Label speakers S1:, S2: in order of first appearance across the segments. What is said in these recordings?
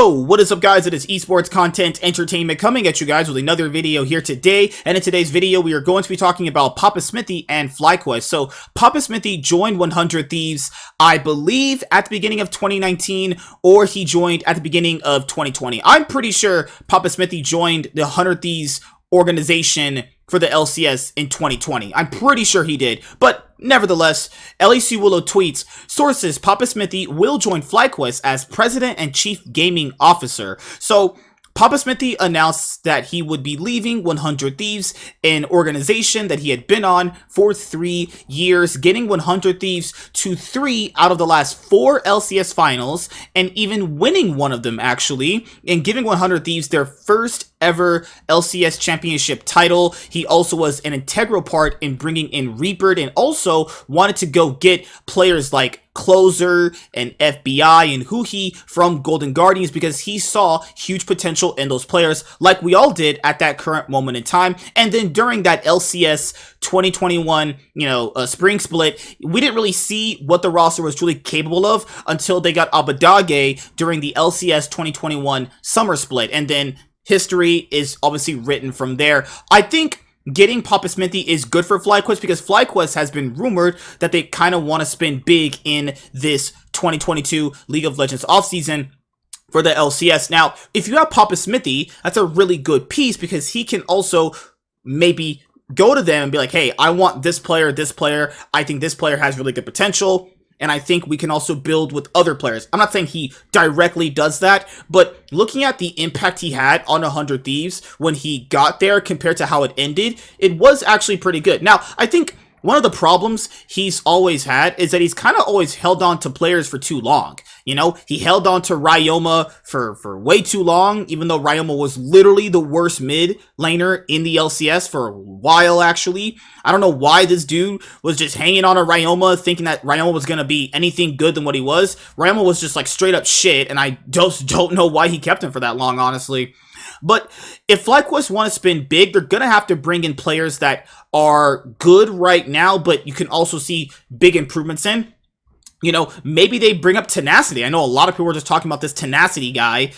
S1: Oh, what is up guys, it is esports content entertainment coming at you guys with another video here today, and in today's video we are going to be talking about Papasmithy and FlyQuest. So Papasmithy joined 100 Thieves, I believe at the beginning of 2019, or he joined at the beginning of 2020. I'm pretty sure Papasmithy joined the 100 Thieves organization for the LCS in 2020. I'm pretty sure he did, but nevertheless, LAC Willow tweets, sources, Papasmithy will join FlyQuest as President and Chief Gaming Officer. So Papasmithy announced that he would be leaving 100 Thieves, an organization that he had been on for 3 years, getting 100 Thieves to 3 out of the last 4 LCS finals, and even winning one of them actually, and giving 100 Thieves their first ever LCS championship title. He also was an integral part in bringing in Reaper, and also wanted to go get players like Closer and FBI and Huhi from Golden Guardians because he saw huge potential in those players, like we all did at that current moment in time. And then during that LCS 2021, spring split, we didn't really see what the roster was truly capable of until they got Abadage during the LCS 2021 summer split, and then history is obviously written from there. I think getting Papasmithy is good for FlyQuest because FlyQuest has been rumored that they kind of want to spend big in this 2022 League of Legends offseason for the LCS. Now, if you have Papasmithy, that's a really good piece because he can also maybe go to them and be like, hey, I want this player, I think this player has really good potential, and I think we can also build with other players. I'm not saying he directly does that, but looking at the impact he had on 100 Thieves when he got there compared to how it ended, it was actually pretty good. Now, I think one of the problems he's always had is that he's kind of always held on to players for too long. He held on to Ryoma for way too long, even though Ryoma was literally the worst mid laner in the LCS for a while, actually. I don't know why this dude was just hanging on to Ryoma, thinking that Ryoma was going to be anything good than what he was. Ryoma was just like straight up shit, and I just don't know why he kept him for that long, honestly. But if FlyQuest want to spin big, they're going to have to bring in players that are good right now, but you can also see big improvements in. Maybe they bring up Tenacity. I know a lot of people were just talking about this Tenacity guy,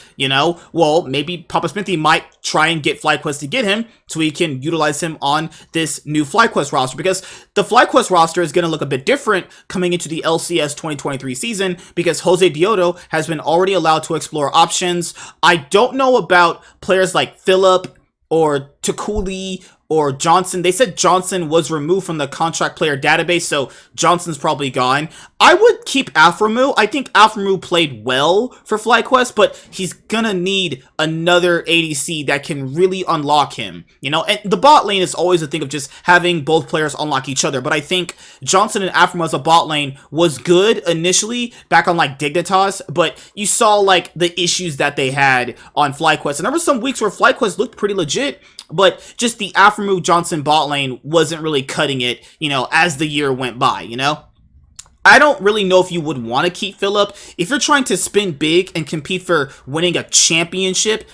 S1: well, maybe Papasmithy might try and get FlyQuest to get him so we can utilize him on this new FlyQuest roster, because the FlyQuest roster is going to look a bit different coming into the LCS 2023 season because Jose Diodo has been already allowed to explore options. I don't know about players like Philip or Takuli or Johnson. They said Johnson was removed from the contract player database, so Johnson's probably gone. I would keep Aframu. I think Aframu played well for FlyQuest, but he's gonna need another ADC that can really unlock him, and the bot lane is always a thing of just having both players unlock each other, but I think Johnson and Aframu as a bot lane was good initially back on like Dignitas, but you saw like the issues that they had on FlyQuest, and there were some weeks where FlyQuest looked pretty legit, but just the Aframu Johnson bot lane wasn't really cutting it, as the year went by, I don't really know if you would want to keep Philip. If you're trying to spin big and compete for winning a championship,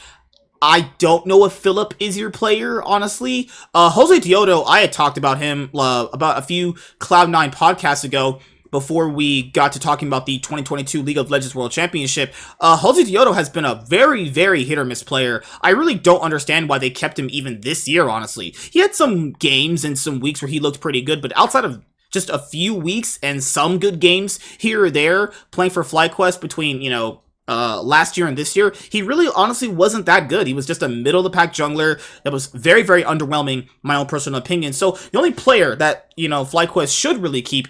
S1: I don't know if Philip is your player, honestly. Jose Diodo, I had talked about him about a few Cloud9 podcasts ago, before we got to talking about the 2022 League of Legends World Championship. Jose Diodo has been a very, very hit or miss player. I really don't understand why they kept him even this year, honestly. He had some games and some weeks where he looked pretty good, but outside of just a few weeks and some good games here or there playing for FlyQuest between, last year and this year, he really honestly wasn't that good. He was just a middle of the pack jungler that was very, very underwhelming, my own personal opinion. So the only player that, FlyQuest should really keep,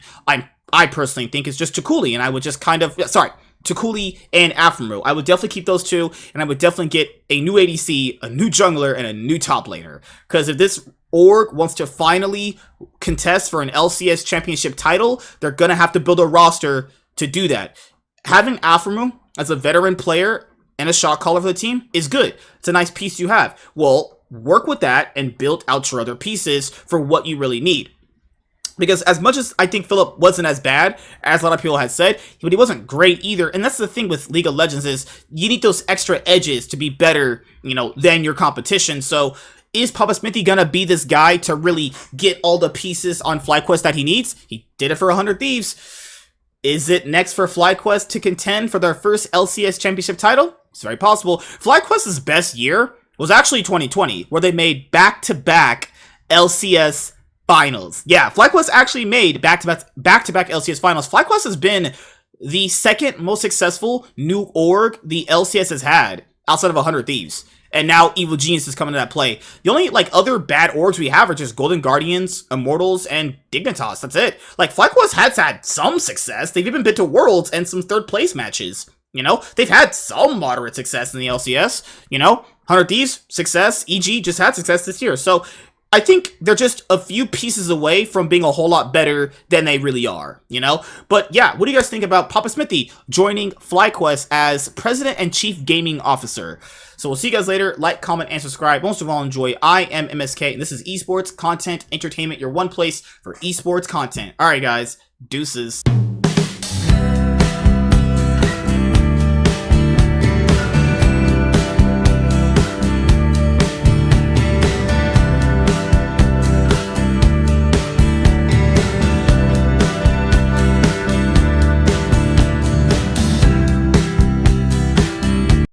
S1: I personally think, is just Takuli, and I would just Takuli and Aframu. I would definitely keep those two, and I would definitely get a new ADC, a new jungler, and a new top laner. Because if this org wants to finally contest for an LCS championship title, they're going to have to build a roster to do that. Having Aframu as a veteran player and a shot caller for the team is good. It's a nice piece you have. Well, work with that and build out your other pieces for what you really need. Because as much as I think Philip wasn't as bad as a lot of people had said, but he wasn't great either. And that's the thing with League of Legends is you need those extra edges to be better, than your competition. So is Papasmithy gonna be this guy to really get all the pieces on FlyQuest that he needs? He did it for 100 Thieves. Is it next for FlyQuest to contend for their first LCS championship title? It's very possible. FlyQuest's best year was actually 2020, where they made back-to-back LCS finals. Yeah, FlyQuest actually made back-to-back LCS finals. FlyQuest has been the second most successful new org the LCS has had outside of 100 Thieves. And now Evil Genius is coming to that play. The only, like, other bad orgs we have are just Golden Guardians, Immortals, and Dignitas. That's it. Like, FlyQuest has had some success. They've even been to Worlds and some third-place matches. You know? They've had some moderate success in the LCS. You know? 100 Thieves, success. EG just had success this year. So, I think they're just a few pieces away from being a whole lot better than they really are, you know? But yeah, what do you guys think about Papasmithy joining FlyQuest as President and Chief Gaming Officer? So we'll see you guys later. Like, comment, and subscribe. Most of all, enjoy. I am MSK, and this is Esports Content Entertainment, your one place for esports content. Alright guys, deuces.